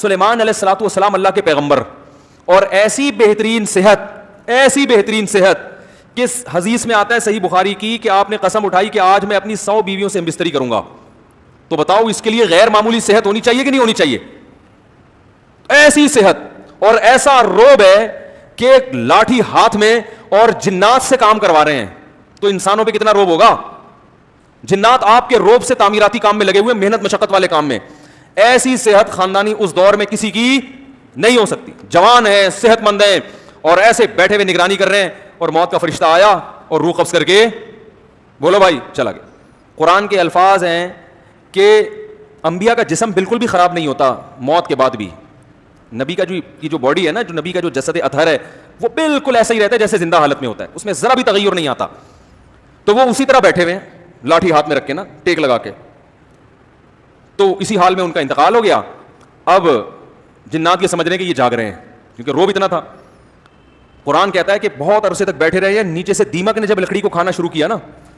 سلیمان علیہ الصلوۃ والسلام اللہ کے پیغمبر, اور ایسی بہترین صحت کہ حدیث میں آتا ہے صحیح بخاری کی کہ آپ نے قسم اٹھائی کہ آج میں اپنی 100 بیویوں سے بستری کروں گا. تو بتاؤ اس کے لیے غیر معمولی صحت ہونی چاہیے کہ نہیں ہونی چاہیے؟ ایسی صحت اور ایسا روب ہے کہ لاٹھی ہاتھ میں اور جنات سے کام کروا رہے ہیں, تو انسانوں پہ کتنا روب ہوگا. جنات آپ کے روب سے تعمیراتی کام میں لگے ہوئے, محنت مشقت والے کام میں. ایسی صحت خاندانی اس دور میں کسی کی نہیں ہو سکتی. جوان ہیں, صحت مند ہیں, اور ایسے بیٹھے ہوئے نگرانی کر رہے ہیں, اور موت کا فرشتہ آیا اور روح قبض کر کے بولو بھائی چلا گیا. قرآن کے الفاظ ہیں کہ انبیاء کا جسم بالکل بھی خراب نہیں ہوتا موت کے بعد بھی. نبی کا جو باڈی ہے نا, جو نبی کا جو جسد اطہر ہے, وہ بالکل ایسا ہی رہتا ہے جیسے زندہ حالت میں ہوتا ہے, اس میں ذرا بھی تغیر نہیں آتا. تو وہ اسی طرح بیٹھے ہوئے ہیں لاٹھی ہاتھ میں رکھ کے نا, ٹیک لگا کے. تو اسی حال میں ان کا انتقال ہو گیا. اب جنات یہ سمجھ رہے ہیں کہ یہ جاگ رہے ہیں کیونکہ روب اتنا تھا. قرآن کہتا ہے کہ بہت عرصے تک بیٹھے رہے ہیں. نیچے سے دیمک نے جب لکڑی کو کھانا شروع کیا نا,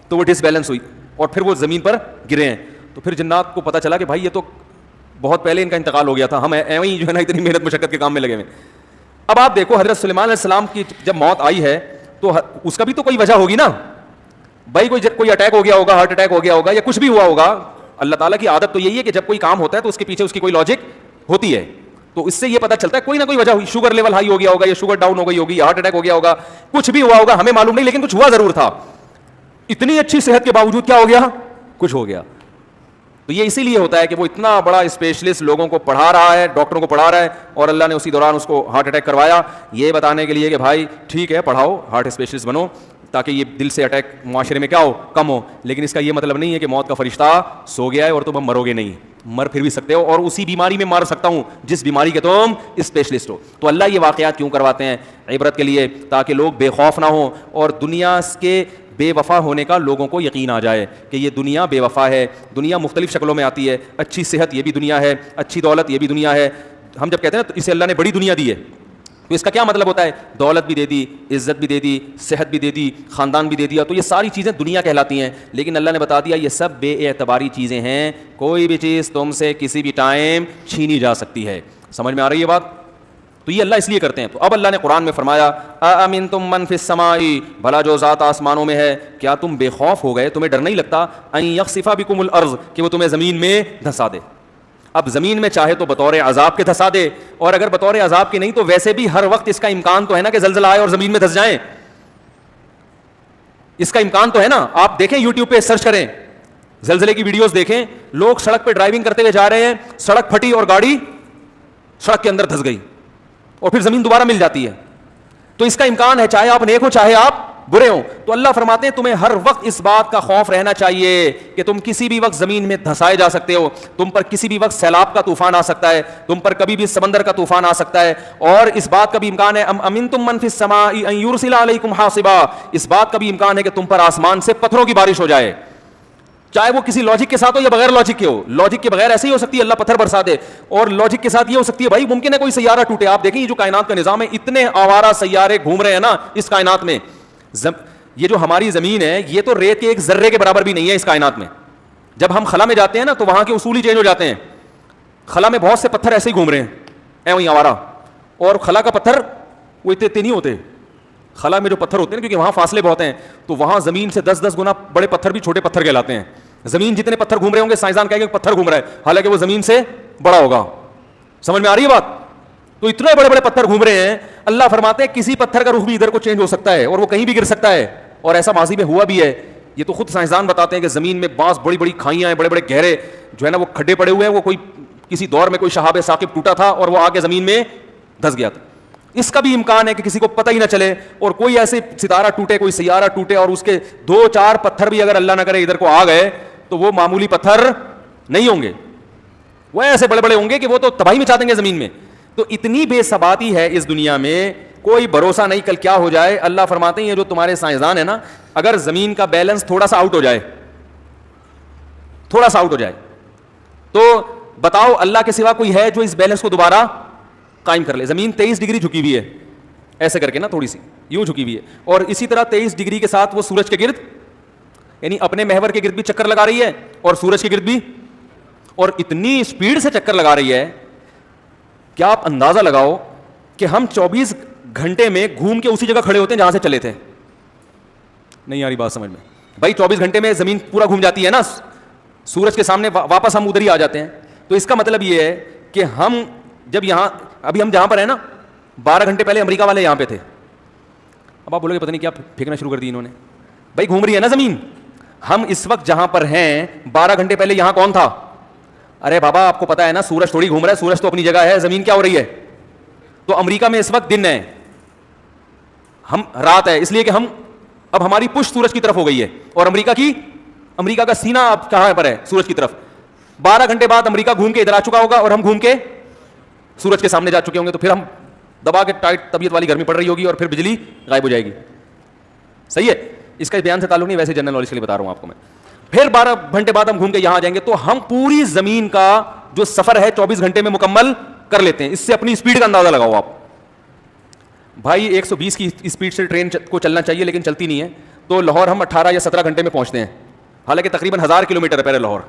تو وہ ڈس بیلنس ہوئی اور پھر وہ زمین پر گرے ہیں. تو پھر جنات کو پتا چلا کہ بھائی یہ تو بہت پہلے ان کا انتقال ہو گیا تھا, ہم ایویں ہی جو ہے نا اتنی محنت مشقت کے کام میں لگے ہوئے. اب آپ دیکھو حضرت سلیمان علیہ السلام کی جب موت آئی ہے تو اس کا بھی تو کوئی وجہ ہوگی نا بھائی. کوئی اٹیک ہو گیا ہوگا, ہارٹ اٹیک ہو گیا ہوگا, یا کچھ بھی ہوا ہوگا. اللہ تعالیٰ کی عادت تو یہی ہے کہ جب کوئی کام ہوتا ہے تو اس کے پیچھے اس کی کوئی لاجک ہوتی ہے. تو اس سے یہ پتا چلتا ہے کوئی نہ کوئی وجہ ہوئی. شوگر لیول ہائی ہو گیا ہوگا, یا شوگر ڈاؤن ہو گئی ہوگی, ہارٹ اٹیک ہو گیا ہوگا, کچھ بھی ہوا ہوگا, ہمیں معلوم نہیں, لیکن کچھ ہوا ضرور تھا. اتنی اچھی صحت کے باوجود کیا ہو گیا, کچھ ہو گیا. تو یہ اسی لیے ہوتا ہے کہ وہ اتنا بڑا اسپیشلسٹ لوگوں کو پڑھا رہا ہے, ڈاکٹروں کو پڑھا رہا ہے, اور اللہ نے اسی دوران اس کو ہارٹ اٹیک کروایا, یہ بتانے کے لیے کہ بھائی ٹھیک ہے پڑھاؤ, ہارٹ اسپیشلسٹ بنو, تاکہ یہ دل سے اٹیک معاشرے میں کیا ہو, کم ہو. لیکن اس کا یہ مطلب نہیں ہے کہ موت کا فرشتہ سو گیا ہے اور تم مرو گے نہیں. مر پھر بھی سکتے ہو, اور اسی بیماری میں مر سکتا ہوں جس بیماری کے تم اسپیشلسٹ ہو. تو اللہ یہ واقعات کیوں کرواتے ہیں؟ عبرت کے لیے, تاکہ لوگ بے خوف نہ ہوں اور دنیا کے بے وفا ہونے کا لوگوں کو یقین آ جائے کہ یہ دنیا بے وفا ہے. دنیا مختلف شکلوں میں آتی ہے. اچھی صحت یہ بھی دنیا ہے, اچھی دولت یہ بھی دنیا ہے. ہم جب کہتے ہیں نا اسے اللہ نے بڑی دنیا دی ہے, تو اس کا کیا مطلب ہوتا ہے؟ دولت بھی دے دی, عزت بھی دے دی, صحت بھی دے دی, خاندان بھی دے دیا. تو یہ ساری چیزیں دنیا کہلاتی ہیں. لیکن اللہ نے بتا دیا یہ سب بے اعتباری چیزیں ہیں, کوئی بھی چیز تم سے کسی بھی ٹائم چھینی جا سکتی ہے. سمجھ میں آ رہی ہے بات؟ تو یہ اللہ اس لیے کرتے ہیں. تو اب اللہ نے قرآن میں فرمایا اَأَمِنْتُم مَّن فِي السَّمَاءِ, بھلا جو ذات آسمانوں میں ہے, کیا تم بے خوف ہو گئے, تمہیں ڈر نہیں لگتا اَن يَخْسِفَ بِكُمُ الْأَرْضَ, کہ وہ تمہیں زمین میں دھسا دے. اب زمین میں چاہے تو بطور عذاب کے دھسا دے, اور اگر بطور عذاب کے نہیں تو ویسے بھی ہر وقت اس کا امکان تو ہے نا کہ زلزلہ آئے اور زمین میں دھس جائیں. اس کا امکان تو ہے نا. آپ دیکھیں یوٹیوب پہ سرچ کریں, زلزلے کی ویڈیوز دیکھیں, لوگ سڑک پہ ڈرائیونگ کرتے ہوئے جا رہے ہیں, سڑک پھٹی اور گاڑی سڑک کے اندر دھس گئی, اور پھر زمین دوبارہ مل جاتی ہے. تو اس کا امکان ہے, چاہے آپ نیک ہو چاہے آپ برے ہوں. تو اللہ فرماتے ہیں تمہیں ہر وقت اس بات کا خوف رہنا چاہیے کہ تم کسی بھی وقت زمین میں دھسائے جا سکتے ہو, تم پر کسی بھی وقت سیلاب کا طوفان آ سکتا ہے, تم پر کبھی بھی سمندر کا طوفان آ سکتا ہے. اور اس بات کا بھی امکان ہے امنتم من فی السماء ان یرسل علیکم حاصبا, اس بات کا بھی امکان ہے کہ تم پر آسمان سے پتھروں کی بارش ہو جائے, چاہے وہ کسی لاجک کے ساتھ ہو یا بغیر لاجک کے ہو. لاجک کے بغیر ایسے ہی ہو سکتی ہے اللہ پتھر برسا دے, اور لاجک کے ساتھ یہ ہو سکتی ہے بھائی ممکن ہے کوئی سیارہ ٹوٹے. آپ دیکھیں یہ جو کائنات کا نظام ہے, اتنے آوارہ سیارے گھوم رہے ہیں نا اس کائنات میں. یہ جو ہماری زمین ہے یہ تو ریت کے ایک ذرے کے برابر بھی نہیں ہے اس کائنات میں. جب ہم خلا میں جاتے ہیں نا تو وہاں کے اصول ہی چینج ہو جاتے ہیں. خلا میں بہت سے پتھر ایسے ہی گھوم رہے ہیں ایویں آوارہ, اور خلا کا پتھر وہ اتنے نہیں ہوتے. خلا میں جو پتھر ہوتے ہیں کیونکہ وہاں فاصلے بہت ہیں, تو وہاں زمین سے 10-10 گنا بڑے پتھر بھی چھوٹے پتھر کہلاتے ہیں. زمین جتنے پتھر گھوم رہے ہوں گے سائنسدان کہیں گے پتھر گھوم رہا ہے, حالانکہ وہ زمین سے بڑا ہوگا. سمجھ میں آ رہی ہے بات؟ تو اتنے بڑے بڑے پتھر گھوم رہے ہیں. اللہ فرماتے ہیں کسی پتھر کا رخ بھی ادھر کو چینج ہو سکتا ہے اور وہ کہیں بھی گر سکتا ہے, اور ایسا ماضی میں ہوا بھی ہے. یہ تو خود سائنسدان بتاتے ہیں کہ زمین میں بعض بڑی بڑی کھائیاں ہیں, بڑے بڑے گہرے جو ہے نا وہ کھڈے پڑے ہوئے ہیں, وہ کوئی کسی دور میں کوئی شہاب ثاقب ٹوٹا تھا اور وہ آ کے زمین میں دھس گیا تھا. اس کا بھی امکان ہے کہ کسی کو پتہ ہی نہ چلے, اور کوئی ایسے ستارہ ٹوٹے, کوئی سیارہ ٹوٹے, اور اس کے 2-4 پتھر بھی اگر اللہ نہ کرے ادھر کو آ گئے تو وہ معمولی پتھر نہیں ہوں گے, وہ ایسے بڑے بڑے ہوں گے کہ وہ تو تباہی مچا دیں گے زمین میں. تو اتنی بے ثباتی ہے اس دنیا میں, کوئی بھروسہ نہیں کل کیا ہو جائے. اللہ فرماتے ہیں یہ جو تمہارے سائنسدان ہیں نا, اگر زمین کا بیلنس تھوڑا سا آؤٹ ہو جائے, تھوڑا سا آؤٹ ہو جائے, تو بتاؤ اللہ کے سوا کوئی ہے جو اس بیلنس کو دوبارہ قائم کر لے. زمین 23 ڈگری جھکی ہوئی ہے ایسے کر کے نا, تھوڑی سی یوں جھکی ہوئی ہے, اور اسی طرح 23 ڈگری کے ساتھ وہ سورج کے گرد یعنی اپنے محور کے گرد بھی چکر لگا رہی ہے, اور سورج کے گرد بھی, اور اتنی اسپیڈ سے چکر لگا رہی ہے کیا آپ اندازہ لگاؤ کہ ہم 24 گھنٹے میں گھوم کے اسی جگہ کھڑے ہوتے ہیں جہاں سے چلے تھے. نہیں آ رہی بات سمجھ میں بھائی؟ 24 گھنٹے میں زمین پورا گھوم جاتی ہے نا, سورج کے سامنے واپس ہم ادھر ہی آ جاتے ہیں. تو اس کا مطلب یہ ہے کہ ہم جب یہاں, ابھی ہم جہاں پر ہیں نا, 12 گھنٹے پہلے امریکہ والے یہاں پہ تھے. اب آپ بولو گے پتہ نہیں کیا پھینکنا شروع کر دی انہوں نے. بھائی گھوم رہی ہے نا زمین. ہم اس وقت جہاں پر ہیں 12 گھنٹے پہلے یہاں کون تھا؟ ارے بابا آپ کو پتا ہے نا, سورج تھوڑی گھوم رہا ہے, سورج تو اپنی جگہ ہے, زمین کیا ہو رہی ہے؟ تو امریکہ میں اس وقت دن ہے, ہم رات ہے, اس لیے کہ ہم اب ہماری پشت سورج کی طرف ہو گئی ہے, اور امریکہ کا سینہ اب کہاں پر ہے؟ سورج کی طرف. 12 گھنٹے بعد امریکہ گھوم کے ادھر آ چکا ہوگا اور ہم گھوم کے سورج کے سامنے جا چکے ہوں گے. تو پھر ہم دبا کے ٹائٹ طبیعت والی گرمی پڑ رہی ہوگی اور پھر بجلی غائب ہو جائے گی. صحیح ہے, اس کا بیان سے تعلق نہیں, ویسے جنرل نالج کے لیے بتا رہا ہوں آپ کو میں. پھر 12 گھنٹے بعد ہم گھوم کے یہاں آ جائیں گے, تو ہم پوری زمین کا جو سفر ہے 24 گھنٹے میں مکمل کر لیتے ہیں. اس سے اپنی اسپیڈ کا اندازہ لگاؤ آپ. بھائی 120 کی اسپیڈ سے ٹرین کو چلنا چاہیے لیکن چلتی نہیں ہے, تو لاہور ہم 18 یا 17 گھنٹے میں پہنچتے ہیں, حالانکہ تقریباً 1000 کلومیٹر ہے پہلے لاہور,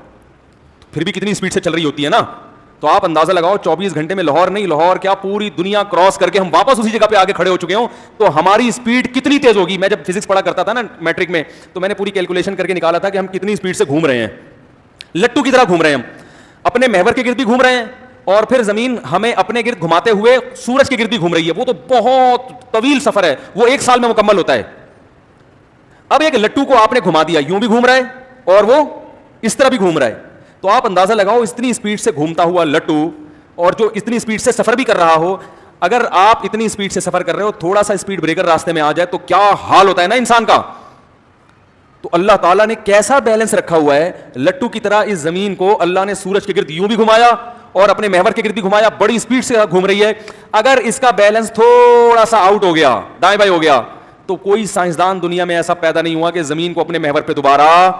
پھر بھی کتنی اسپیڈ سے چل رہی ہوتی ہے نا. تو آپ اندازہ لگاؤ 24 گھنٹے میں لاہور نہیں, لاہور کیا پوری دنیا کراس کر کے ہم واپس اسی جگہ پہ آگے کھڑے ہو چکے ہوں, تو ہماری اسپیڈ کتنی تیز ہوگی. میں جب فزکس پڑھا کرتا تھا نا میٹرک میں, تو میں نے پوری کیلکولیشن کر کے نکالا تھا کہ ہم کتنی اسپیڈ سے گھوم رہے ہیں. لٹو کی طرح گھوم رہے ہیں ہم, اپنے محور کے گرد بھی گھوم رہے ہیں, اور پھر زمین ہمیں اپنے گرد گھماتے ہوئے سورج کے گرد بھی گھوم رہی ہے. وہ تو بہت طویل سفر ہے, وہ 1 سال میں مکمل ہوتا ہے. اب ایک لٹو کو آپ نے گھما دیا, یوں بھی گھوم رہا ہے اور وہ اس طرح بھی گھوم رہا ہے. تو آپ اندازہ لگاؤ اتنی اسپیڈ سے گھومتا ہوا لٹو, اور جو اتنی اسپیڈ سے سفر بھی کر رہا ہو, اگر آپ اتنی اسپیڈ سے سفر کر رہے ہو, تھوڑا سا اسپیڈ بریکر راستے میں آ جائے تو کیا حال ہوتا ہے نا انسان کا. تو اللہ تعالیٰ نے کیسا بیلنس رکھا ہوا ہے. لٹو کی طرح اس زمین کو اللہ نے سورج کے گرد یوں بھی گھمایا اور اپنے محور کے گرد بھی گھمایا, بڑی اسپیڈ سے گھوم رہی ہے. اگر اس کا بیلنس تھوڑا سا آؤٹ ہو گیا, دائیں بائیں ہو گیا, تو کوئی سائنسدان دنیا میں ایسا پیدا نہیں ہوا کہ زمین کو اپنے محور پہ دوبارہ,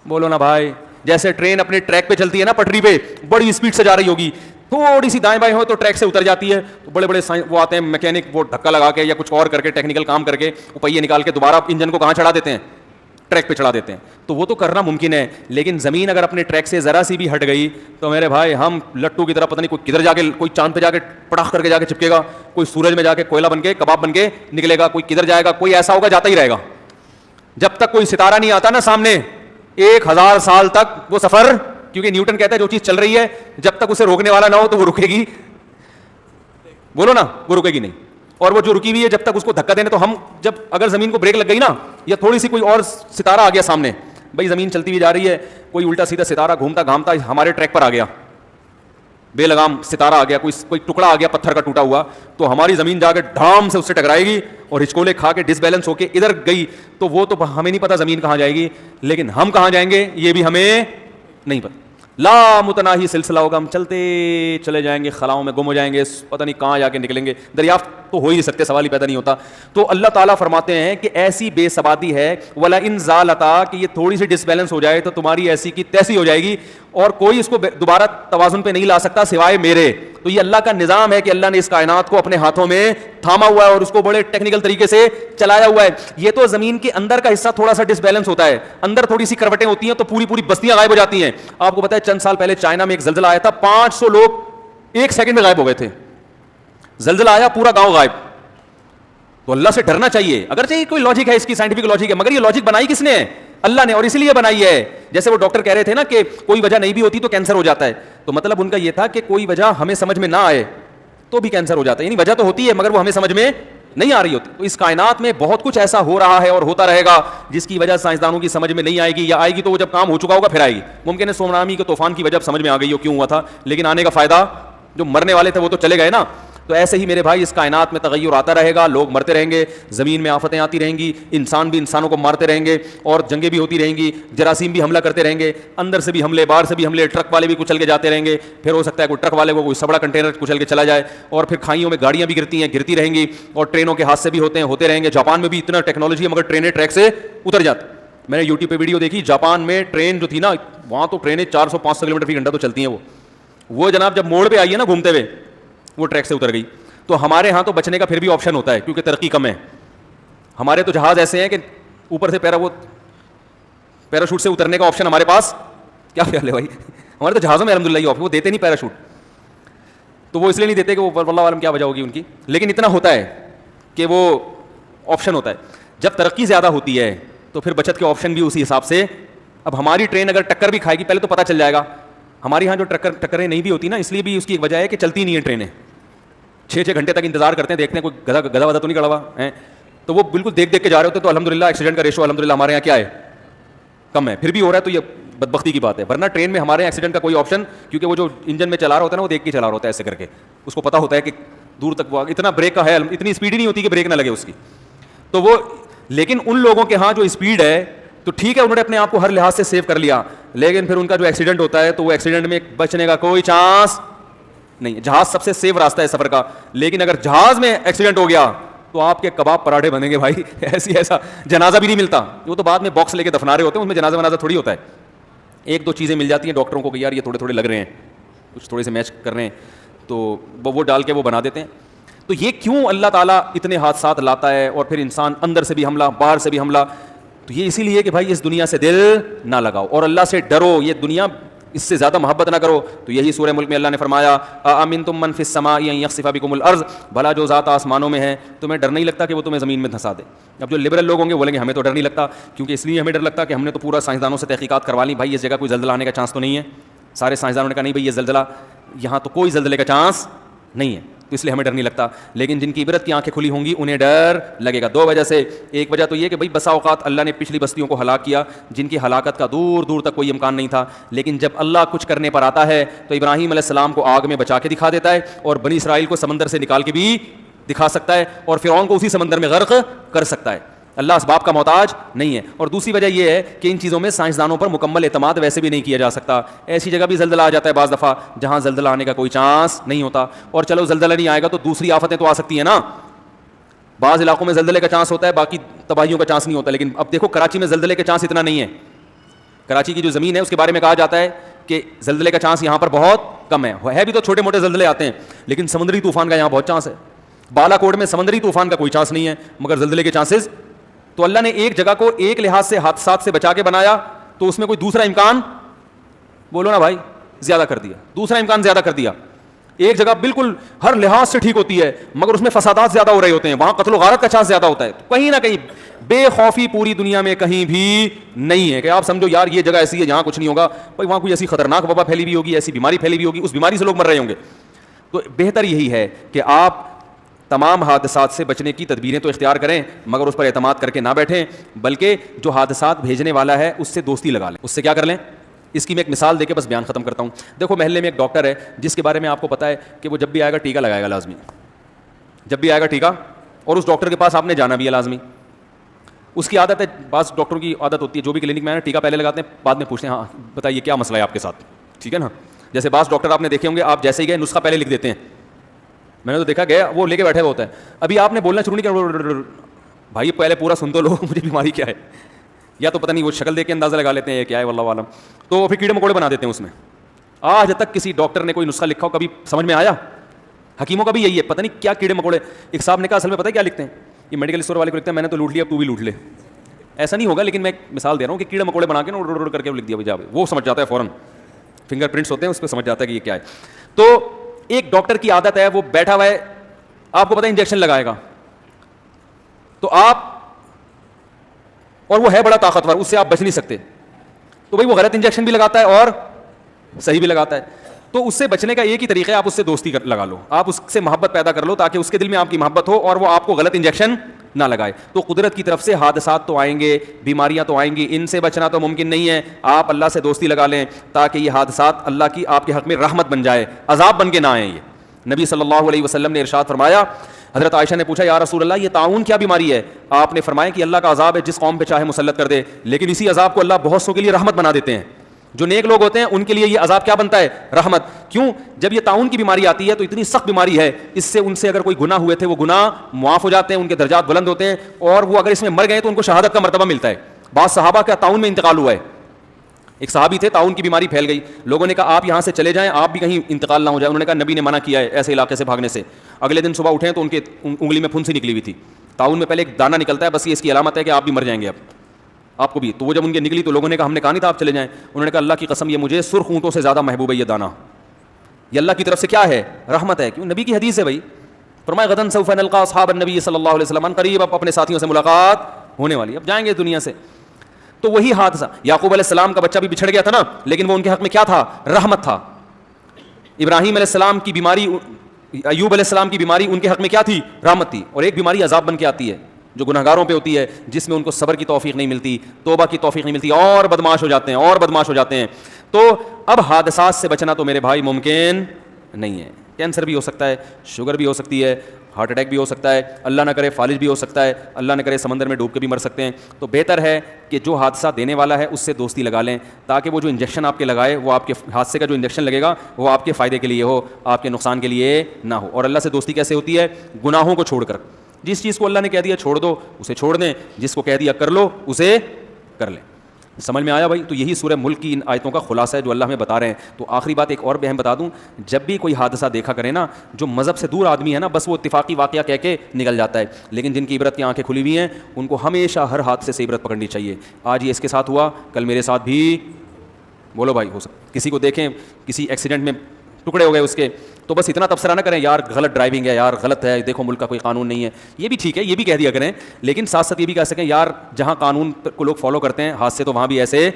بولو نا بھائی, جیسے ٹرین اپنے ٹریک پہ چلتی ہے نا, پٹری پہ بڑی اسپیڈ سے جا رہی ہوگی, تھوڑی سی دائیں بائیں ہو تو ٹریک سے اتر جاتی ہے. تو بڑے بڑے وہ آتے ہیں میکینک, وہ دھکا لگا کے یا کچھ اور کر کے ٹیکنیکل کام کر کے وہ پہیے نکال کے دوبارہ انجن کو کہاں چڑھا دیتے ہیں؟ ٹریک پہ چڑھا دیتے ہیں. تو وہ تو کرنا ممکن ہے, لیکن زمین اگر اپنے ٹریک سے ذرا سی بھی ہٹ گئی تو میرے بھائی ہم لٹو کی طرح پتہ نہیں کوئی کدھر جا کے, کوئی چاند پہ جا کے پٹاخ کر کے جا کے چپکے گا, کوئی سورج میں جا کے کوئلہ بن کے کباب بن کے نکلے گا, کوئی کدھر جائے گا, کوئی ایسا ہوگا جاتا ہی رہے گا. جب تک کوئی ستارہ نہیں آتا نا سامنے 1000 سال تک وہ سفر, کیونکہ نیوٹن کہتا ہے جو چیز چل رہی ہے جب تک اسے روکنے والا نہ ہو تو وہ رکے گی, بولو نا, وہ رکے گی نہیں. اور وہ جو رکی ہوئی ہے جب تک اس کو دھکا دینے, تو ہم جب اگر زمین کو بریک لگ گئی نا, یا تھوڑی سی کوئی اور ستارہ آ گیا سامنے, بھائی زمین چلتی ہوئی جا رہی ہے, کوئی الٹا سیدھا ستارہ گھومتا گھامتا ہمارے ٹریک پر آ گیا, بے لگام ستارہ آ گیا, کوئی ٹکڑا آ گیا پتھر کا ٹوٹا ہوا, تو ہماری زمین جا کے ڈھام سے اس سے ٹکرائے گی اور ہچکولے کھا کے ڈس بیلنس ہو کے ادھر گئی. تو وہ تو ہمیں نہیں پتا زمین کہاں جائے گی, لیکن ہم کہاں جائیں گے یہ بھی ہمیں نہیں پتا. لا متناہی سلسلہ ہوگا, ہم چلتے چلے جائیں گے, خلاؤں میں گم ہو جائیں گے, پتہ نہیں کہاں جا کے نکلیں گے, دریافت تو ہو ہی نہیں سکتے, سوال ہی پیدا نہیں ہوتا. تو اللہ تعالیٰ فرماتے ہیں کہ ایسی بے ثباتی ہے, ولا ان زالتا, کہ یہ تھوڑی سی ڈس بیلنس ہو جائے تو تمہاری ایسی کی تیسی ہو جائے گی, اور کوئی اس کو دوبارہ توازن پہ نہیں لا سکتا سوائے میرے. تو یہ اللہ کا نظام ہے کہ اللہ نے اس کائنات کو اپنے ہاتھوں میں تھاما ہوا ہے اور اس کو بڑے ٹیکنیکل طریقے سے چلایا ہوا ہے. یہ تو زمین کے اندر کا حصہ تھوڑا سا ڈس بیلنس ہوتا ہے, اندر تھوڑی سی کروٹیں ہوتی ہیں تو پوری پوری بستیاں غائب ہو جاتی ہیں. آپ کو پتا ہے چند سال پہلے چائنا میں ایک زلزلہ آیا تھا, 500 لوگ 1 سیکنڈ میں غائب ہو گئے تھے. زلزلہ آیا, پورا گاؤں غائب. تو اللہ سے ڈرنا چاہیے, اگرچہ کوئی لاجک ہے, اس کی سائنٹیفک لاجک ہے, مگر یہ لاجک بنائی کس نے ہے؟ اللہ نے, اور اسی لیے بنائی ہے. جیسے وہ ڈاکٹر کہہ رہے تھے نا کہ کوئی وجہ نہیں بھی ہوتی تو کینسر ہو جاتا ہے, تو مطلب ان کا یہ تھا کہ کوئی وجہ ہمیں سمجھ میں نہ آئے تو بھی کینسر ہو جاتا ہے, یعنی وجہ تو ہوتی ہے مگر وہ ہمیں سمجھ میں نہیں آ رہی ہوتی. تو اس کائنات میں بہت کچھ ایسا ہو رہا ہے اور ہوتا رہے گا جس کی وجہ سائنسدانوں کی سمجھ میں نہیں آئے گی, یا آئے گی تو وہ جب کام ہو چکا ہوگا پھر آئے گی. ممکن ہے سونامی کے طوفان کی وجہ سمجھ میں آ گئی ہو کیوں ہوا تھا, لیکن آنے کا فائدہ, جو مرنے والے تھے وہ تو چلے گئے نا. تو ایسے ہی میرے بھائی اس کائنات میں تغیر آتا رہے گا, لوگ مرتے رہیں گے, زمین میں آفتیں آتی رہیں گی, انسان بھی انسانوں کو مارتے رہیں گے, اور جنگیں بھی ہوتی رہیں گی, جراثیم بھی حملہ کرتے رہیں گے, اندر سے بھی حملے, باہر سے بھی حملے, ٹرک والے بھی کچل کے جاتے رہیں گے. پھر ہو سکتا ہے کوئی ٹرک والے کو کوئی سبڑا کنٹینر کچل کے چلا جائے, اور پھر کھائیوں میں گاڑیاں بھی گرتی رہیں گی, اور ٹرینوں کے حادثے بھی ہوتے رہیں گے. جاپان میں بھی اتنا ٹیکنالوجی ہے مگر ٹرینیں ٹریک سے اتر جاتی. میں نے یوٹیوب پہ ویڈیو دیکھی, جاپان میں ٹرین جو تھی نا, وہاں تو ٹرینیں 400-500 کلومیٹر فی گھنٹہ تو چلتی ہیں. وہ جناب جب موڑ پہ آئی ہے نا گھومتے ہوئے, وہ ٹریک سے اتر گئی. تو ہمارے ہاں تو بچنے کا پھر بھی آپشن ہوتا ہے کیونکہ ترقی کم ہے. ہمارے تو جہاز ایسے ہیں کہ اوپر سے پیراشوٹ سے اترنے کا آپشن ہمارے پاس, کیا خیال ہے بھائی؟ ہمارے تو جہازوں میں الحمدللہ یہ آپشن وہ دیتے نہیں پیراشوٹ. تو وہ اس لیے نہیں دیتے کہ وہ واللہ عالم کیا وجہ ہوگی ان کی, لیکن اتنا ہوتا ہے کہ وہ آپشن ہوتا ہے. جب ترقی زیادہ ہوتی ہے تو پھر بچت کے آپشن بھی اسی حساب سے. اب ہماری ٹرین اگر ٹکر بھی کھائے گی پہلے تو پتہ چل جائے گا. ہمارے یہاں جو ٹکریں نہیں بھی ہوتی نا, اس لیے بھی اس کی ایک وجہ ہے کہ چلتی نہیں ہے ٹرینیں, 6 گھنٹے تک انتظار کرتے ہیں, دیکھتے ہیں کوئی گدھا ودا تو نہیں کھڑا ہوا ہے, تو وہ بالکل دیکھ کے جا رہے ہوتے ہیں. تو الحمدللہ ایکسیڈنٹ کا ریشو الحمدللہ ہمارے یہاں کیا ہے, کم ہے. پھر بھی ہو رہا ہے تو یہ بدبختی کی بات ہے, ورنہ ٹرین میں ہمارے ایکسیڈنٹ کا کوئی آپشن, کیونکہ وہ جو انجن میں چلا رہا ہوتا ہے نا وہ دیکھ کے چلا رہا ہوتا ہے ایسے کر کے, اس کو پتا ہوتا ہے کہ دور تک وہ اتنا بریک کا ہے, اتنی اسپیڈ ہی نہیں ہوتی کہ بریک نہ لگے اس کی. تو وہ لیکن ان لوگوں کے ہاں جو اسپیڈ ہے تو ٹھیک ہے, انہوں نے اپنے آپ کو ہر لحاظ سے سیو کر لیا, لیکن پھر ان کا جو ایکسیڈنٹ ہوتا ہے تو وہ ایکسیڈنٹ میں بچنے کا کوئی چانس نہیں. جہاز سب سے سیف راستہ ہے سفر کا, لیکن اگر جہاز میں ایکسیڈنٹ ہو گیا تو آپ کے کباب پراٹھے بنیں گے بھائی, ایسا جنازہ بھی نہیں ملتا. وہ تو بعد میں باکس لے کے دفنا رہے ہوتے ہیں, اس میں جنازہ ونازہ تھوڑی ہوتا ہے. 1-2 چیزیں مل جاتی ہیں ڈاکٹروں کو کہ یار یہ تھوڑے تھوڑے لگ رہے ہیں, کچھ تھوڑے سے میچ کر رہے ہیں, تو وہ ڈال کے وہ بنا دیتے ہیں. تو یہ کیوں اللہ تعالیٰ اتنے حادثات لاتا ہے, اور پھر انسان اندر سے بھی حملہ باہر سے بھی حملہ, تو یہ اسی لیے کہ بھائی اس دنیا سے دل نہ لگاؤ اور اللہ سے ڈرو, یہ دنیا اس سے زیادہ محبت نہ کرو. تو یہی سورہ ملک میں اللہ نے فرمایا اَأَمِنْتُم مَّن فِي السَّمَاءِ أَن يَخْسِفَ بِكُمُ الْأَرْضَ, بھلا جو ذات آسمانوں میں ہے تمہیں ڈر نہیں لگتا کہ وہ تمہیں زمین میں دھنسا دے. اب جو لبرل لوگ ہوں گے بولیں گے ہمیں تو ڈر نہیں لگتا, کیونکہ اس لیے ہمیں ڈر لگتا کہ ہم نے تو پورا سائنسدانوں سے تحقیقات کروا لی, بھائی اس جگہ کوئی زلزلہ آنے کا چانس تو نہیں ہے. سارے سائنسدانوں نے کہا نہیں بھائی یہ زلزلہ یہاں تو کوئی زلزلے کا چانس نہیں ہے, تو اس لیے ہمیں ڈر نہیں لگتا. لیکن جن کی عبرت کی آنکھیں کھلی ہوں گی انہیں ڈر لگے گا. 2 وجہ سے, ایک وجہ تو یہ کہ بھئی بسا اوقات اللہ نے پچھلی بستیوں کو ہلاک کیا جن کی ہلاکت کا دور دور تک کوئی امکان نہیں تھا, لیکن جب اللہ کچھ کرنے پر آتا ہے تو ابراہیم علیہ السلام کو آگ میں بچا کے دکھا دیتا ہے, اور بنی اسرائیل کو سمندر سے نکال کے بھی دکھا سکتا ہے, اور فرعون کو اسی سمندر میں غرق کر سکتا ہے. اللہ اسباب کا محتاج نہیں ہے. اور دوسری وجہ یہ ہے کہ ان چیزوں میں سائنسدانوں پر مکمل اعتماد ویسے بھی نہیں کیا جا سکتا. ایسی جگہ بھی زلزلہ آ جاتا ہے بعض دفعہ جہاں زلزلہ آنے کا کوئی چانس نہیں ہوتا, اور چلو زلزلہ نہیں آئے گا تو دوسری آفتیں تو آ سکتی ہیں نا. بعض علاقوں میں زلزلے کا چانس ہوتا ہے, باقی تباہیوں کا چانس نہیں ہوتا. لیکن اب دیکھو کراچی میں زلزلے کا چانس اتنا نہیں ہے. کراچی کی جو زمین ہے اس کے بارے میں کہا جاتا ہے کہ زلزلے کا چانس یہاں پر بہت کم ہے بھی تو چھوٹے موٹے زلزلے آتے ہیں, لیکن سمندری طوفان کا یہاں بہت چانس ہے. بالا کوٹ میں سمندری طوفان کا کوئی چانس نہیں ہے, مگر زلزلے کے چانسز. تو اللہ نے ایک جگہ کو ایک لحاظ سے حادثات سے بچا کے بنایا, تو اس میں کوئی دوسرا امکان بولو نا بھائی زیادہ کر دیا, دوسرا امکان زیادہ کر دیا. ایک جگہ بالکل ہر لحاظ سے ٹھیک ہوتی ہے مگر اس میں فسادات زیادہ ہو رہے ہوتے ہیں, وہاں قتل و غارت کا چانس زیادہ ہوتا ہے. تو کہیں نہ کہیں بے خوفی پوری دنیا میں کہیں بھی نہیں ہے کہ آپ سمجھو یار یہ جگہ ایسی ہے جہاں کچھ نہیں ہوگا, بھائی وہاں کوئی ایسی خطرناک وبا پھیلی ہوئی ہوگی, ایسی بیماری پھیلی ہوئی ہوگی, اس بیماری سے لوگ مر رہے ہوں گے. تو بہتر یہی ہے کہ آپ تمام حادثات سے بچنے کی تدبیریں تو اختیار کریں, مگر اس پر اعتماد کر کے نہ بیٹھیں, بلکہ جو حادثات بھیجنے والا ہے اس سے دوستی لگا لیں. اس سے کیا کر لیں, اس کی میں ایک مثال دے کے بس بیان ختم کرتا ہوں. دیکھو محلے میں ایک ڈاکٹر ہے جس کے بارے میں آپ کو پتا ہے کہ وہ جب بھی آئے گا ٹیکہ لگائے گا لازمی, جب بھی آئے گا ٹیکہ, اور اس ڈاکٹر کے پاس آپ نے جانا بھی ہے لازمی. اس کی عادت ہے, بعض ڈاکٹروں کی عادت ہوتی ہے جو بھی کلینک میں آئے ٹیکہ پہلے لگاتے ہیں, بعد میں پوچھتے ہیں ہاں بتائیے کیا مسئلہ ہے آپ کے ساتھ, ٹھیک ہے نا. جیسے بعض ڈاکٹر آپ نے دیکھے ہوں گے, آپ جیسے ہی گئے نسخہ پہلے لکھ دیتے ہیں, میں نے تو دیکھا گیا وہ لے کے بیٹھے ہوئے ہوتا ہے. ابھی آپ نے بولنا شروع نہیں کیا, بھائی پہلے پورا سن تو لو مجھے بیماری کیا ہے, یا تو پتہ نہیں وہ شکل دیکھ کے اندازہ لگا لیتے ہیں یہ کیا ہے واللہ عالم, تو پھر کیڑے مکوڑے بنا دیتے ہیں اس میں. آج تک کسی ڈاکٹر نے کوئی نسخہ لکھا ہو کبھی سمجھ میں آیا؟ حکیموں کا بھی یہی ہے, پتہ نہیں کیا کیڑے مکوڑے. ایک صاحب نے کہا اصل میں پتہ ہے کیا لکھتے ہیں, یہ میڈیکل اسٹور والے کو لکھتے ہیں میں نے تو لوٹ لیا اب تو بھی لوٹ لے. ایسا نہیں ہوگا, لیکن میں ایک مثال دے رہا ہوں کہ کیڑے مکوڑے بنا کے نا اڑ اڑ کر کے لکھ دیا جا, وہ سمجھ جاتا ہے فوراً, فنگر پرنٹس ہوتے ہیں اس پہ سمجھ جاتا ہے کہ یہ کیا ہے. تو ایک ڈاکٹر کی عادت ہے, وہ بیٹھا ہوا ہے, آپ کو پتہ ہے انجیکشن لگائے گا, تو آپ, اور وہ ہے بڑا طاقتور, اس سے آپ بچ نہیں سکتے, تو بھائی وہ غلط انجیکشن بھی لگاتا ہے اور صحیح بھی لگاتا ہے. تو اس سے بچنے کا ایک ہی طریقہ ہے, آپ اس سے دوستی لگا لو, آپ اس سے محبت پیدا کر لو تاکہ اس کے دل میں آپ کی محبت ہو اور وہ آپ کو غلط انجیکشن نہ لگائے. تو قدرت کی طرف سے حادثات تو آئیں گے, بیماریاں تو آئیں گی, ان سے بچنا تو ممکن نہیں ہے. آپ اللہ سے دوستی لگا لیں تاکہ یہ حادثات اللہ کی آپ کے حق میں رحمت بن جائے, عذاب بن کے نہ آئیں. یہ نبی صلی اللہ علیہ وسلم نے ارشاد فرمایا, حضرت عائشہ نے پوچھا یا رسول اللہ یہ طاعون کیا بیماری ہے؟ آپ نے فرمایا کہ اللہ کا عذاب ہے جس قوم پہ چاہے مسلط کر دے, لیکن اسی عذاب کو اللہ بہت سو کے لیے رحمت بنا دیتے ہیں. جو نیک لوگ ہوتے ہیں ان کے لیے یہ عذاب کیا بنتا ہے؟ رحمت. کیوں؟ جب یہ طاعون کی بیماری آتی ہے تو اتنی سخت بیماری ہے, اس سے ان سے اگر کوئی گناہ ہوئے تھے وہ گناہ معاف ہو جاتے ہیں, ان کے درجات بلند ہوتے ہیں, اور وہ اگر اس میں مر گئے تو ان کو شہادت کا مرتبہ ملتا ہے. بعض صحابہ کا طاعون میں انتقال ہوا ہے. ایک صحابی تھے, طاعون کی بیماری پھیل گئی, لوگوں نے کہا آپ یہاں سے چلے جائیں, آپ بھی کہیں انتقال نہ ہو جائے. انہوں نے کہا نبی نے منع کیا ہے ایسے علاقے سے بھاگنے سے. اگلے دن صبح اٹھیں تو ان کے انگلی میں پھنسی نکلی ہوئی تھی. طاعون میں پہلے ایک دانہ نکلتا ہے, بس یہ اس کی علامت ہے کہ آپ بھی مر جائیں گے, اب آپ کو بھی. تو وہ جب ان کے نکلی تو لوگوں نے کہا ہم نے کہا نہیں تھا آپ چلے جائیں. انہوں نے کہا اللہ کی قسم یہ مجھے سرخ اونٹوں سے زیادہ محبوب ہے یہ دانہ. یہ اللہ کی طرف سے کیا ہے؟ رحمت ہے. کیوں؟ نبی کی حدیث ہے بھائی, فرمایا غدن سوف نلقا اصحاب النبی صلی اللہ علیہ وسلم, ان قریب اب اپنے ساتھیوں سے ملاقات ہونے والی, اب جائیں گے دنیا سے. تو وہی حادثہ, یعقوب علیہ السلام کا بچہ بھی بچھڑ گیا تھا نا, لیکن وہ ان کے حق میں کیا تھا؟ رحمت تھا. ابراہیم علیہ السلام کی بیماری, ایوب علیہ السلام کی بیماری ان کے حق میں کیا تھی؟ رحمت تھی. اور ایک بیماری عذاب بن کے آتی ہے جو گناہگاروں پہ ہوتی ہے, جس میں ان کو صبر کی توفیق نہیں ملتی, توبہ کی توفیق نہیں ملتی, اور بدمعاش ہو جاتے ہیں, اور بدمعاش ہو جاتے ہیں. تو اب حادثات سے بچنا تو میرے بھائی ممکن نہیں ہے. کینسر بھی ہو سکتا ہے, شوگر بھی ہو سکتی ہے, ہارٹ اٹیک بھی ہو سکتا ہے, اللہ نہ کرے فالج بھی ہو سکتا ہے, اللہ نہ کرے سمندر میں ڈوب کے بھی مر سکتے ہیں. تو بہتر ہے کہ جو حادثہ دینے والا ہے اس سے دوستی لگا لیں, تاکہ وہ جو انجیکشن آپ کے لگائے وہ آپ کے حادثے کا جو انجیکشن لگے گا وہ آپ کے فائدے کے لیے ہو, آپ کے نقصان کے لیے نہ ہو. اور اللہ سے دوستی کیسے ہوتی ہے؟ گناہوں کو چھوڑ کر. جس چیز کو اللہ نے کہہ دیا چھوڑ دو اسے چھوڑ دیں, جس کو کہہ دیا کر لو اسے کر لیں. سمجھ میں آیا بھائی؟ تو یہی سورہ ملک کی ان آیتوں کا خلاصہ ہے جو اللہ ہمیں بتا رہے ہیں. تو آخری بات ایک اور بھی ہم بتا دوں, جب بھی کوئی حادثہ دیکھا کرے نا, جو مذہب سے دور آدمی ہے نا, بس وہ اتفاقی واقعہ کہہ کے نکل جاتا ہے, لیکن جن کی عبرت کی آنکھیں کھلی ہوئی ہیں ان کو ہمیشہ ہر حادثے سے عبرت پکڑنی چاہیے. آج یہ اس کے ساتھ ہوا, کل میرے ساتھ بھی, بولو بھائی, ہو سکتا. کسی کو دیکھیں کسی ایکسیڈنٹ میں ٹکڑے ہو گئے اس کے, تو بس اتنا تبصرہ نہ کریں یار غلط ڈرائیونگ ہے, یار غلط ہے, دیکھو ملک کا کوئی قانون نہیں ہے. یہ بھی ٹھیک ہے, یہ بھی کہہ دیا کریں, لیکن ساتھ ساتھ یہ بھی کہہ سکیں یار جہاں قانون کو لوگ فالو کرتے ہیں حادثے تو وہاں بھی ایسے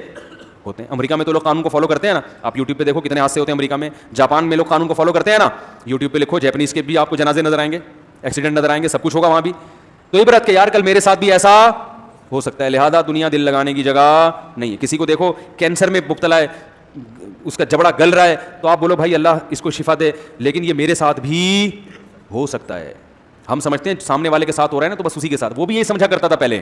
ہوتے ہیں. امریکہ میں تو لوگ قانون کو فالو کرتے ہیں نا, آپ یوٹیوب پہ دیکھو کتنے حادثے ہوتے ہیں امریکہ میں. جاپان میں لوگ قانون کو فالو کرتے ہیں نا, یوٹیوب پہ لکھو جیپنیز کے بھی آپ کو جنازے نظر آئیں گے, ایکسیڈنٹ نظر آئیں گے, سب کچھ ہوگا وہاں بھی. تو عبرت کہ یار کل میرے ساتھ بھی ایسا ہو سکتا ہے, لہذا دنیا دل لگانے کی جگہ نہیں ہے. کسی کو دیکھو کینسر میں مبتلا ہے, اس کا جبڑا گل رہا ہے, تو آپ بولو بھائی اللہ اس کو شفا دے, لیکن یہ میرے ساتھ بھی ہو سکتا ہے. ہم سمجھتے ہیں سامنے والے کے ساتھ ہو رہا ہے نا تو بس اسی کے ساتھ, وہ بھی یہی سمجھا کرتا تھا پہلے,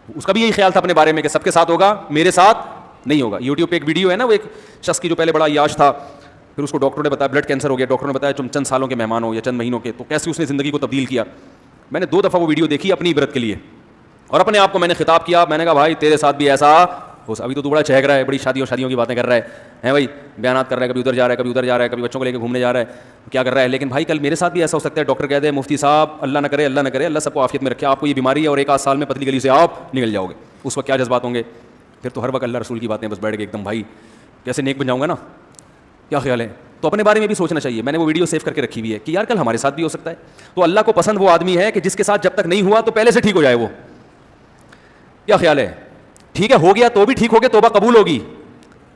اس کا بھی یہی خیال تھا اپنے بارے میں کہ سب کے ساتھ ہوگا, میرے ساتھ نہیں ہوگا. یوٹیوب پہ ایک ویڈیو ہے نا, وہ ایک شخص کی جو پہلے بڑا عیاش تھا, پھر اس کو ڈاکٹر نے بتایا بلڈ کینسر ہو گیا, ڈاکٹر نے بتایا تم چند سالوں کے مہمان ہو یا چند مہینوں کے, تو کیسے اس نے زندگی کو تبدیل کیا. میں نے 2 دفعہ وہ ویڈیو دیکھی اپنی عبرت کے لیے, اور اپنے آپ کو میں نے خطاب کیا, میں نے کہا بھائی تیرے ساتھ بھی ایسا ہو. ابھی تو بڑا چہک رہا ہے, بڑی شادیوں کی باتیں کر رہا ہے بھائی, بیانات کر رہا ہے, کبھی ادھر جا رہا ہے, کبھی ادھر جا رہا ہے, کبھی بچوں کو لے کے گھومنے جا رہا ہے, کیا کر رہا ہے, لیکن بھائی کل میرے ساتھ بھی ایسا ہو سکتا ہے. ڈاکٹر کہہ دے مفتی صاحب اللہ نہ کرے اللہ سب کو عافیت میں رکھے, آپ کو یہ بیماری ہے اور 1 آدھ سال میں پتلی گلی سے آپ نکل جاؤ گے, اس وقت کیا جذبات ہوں گے. پھر تو ہر وقت اللہ رسول کی باتیں بس بیٹھ کے ایک دم بھائی کیسے نیک بن جاؤں گا نا, کیا خیال ہے. تو اپنے بارے میں بھی سوچنا چاہیے. میں نے وہ ویڈیو سیو کر کے رکھی ہوئی ہے کہ یار کل ہمارے ساتھ بھی ہو سکتا ہے. تو اللہ کو پسند وہ آدمی ہے کہ جس کے ساتھ جب تک نہیں ہوا تو پہلے سے ٹھیک ہو جائے. وہ کیا خیال ہے؟ ٹھیک ہے ہو گیا تو بھی ٹھیک ہو گیا, توبہ قبول ہوگی,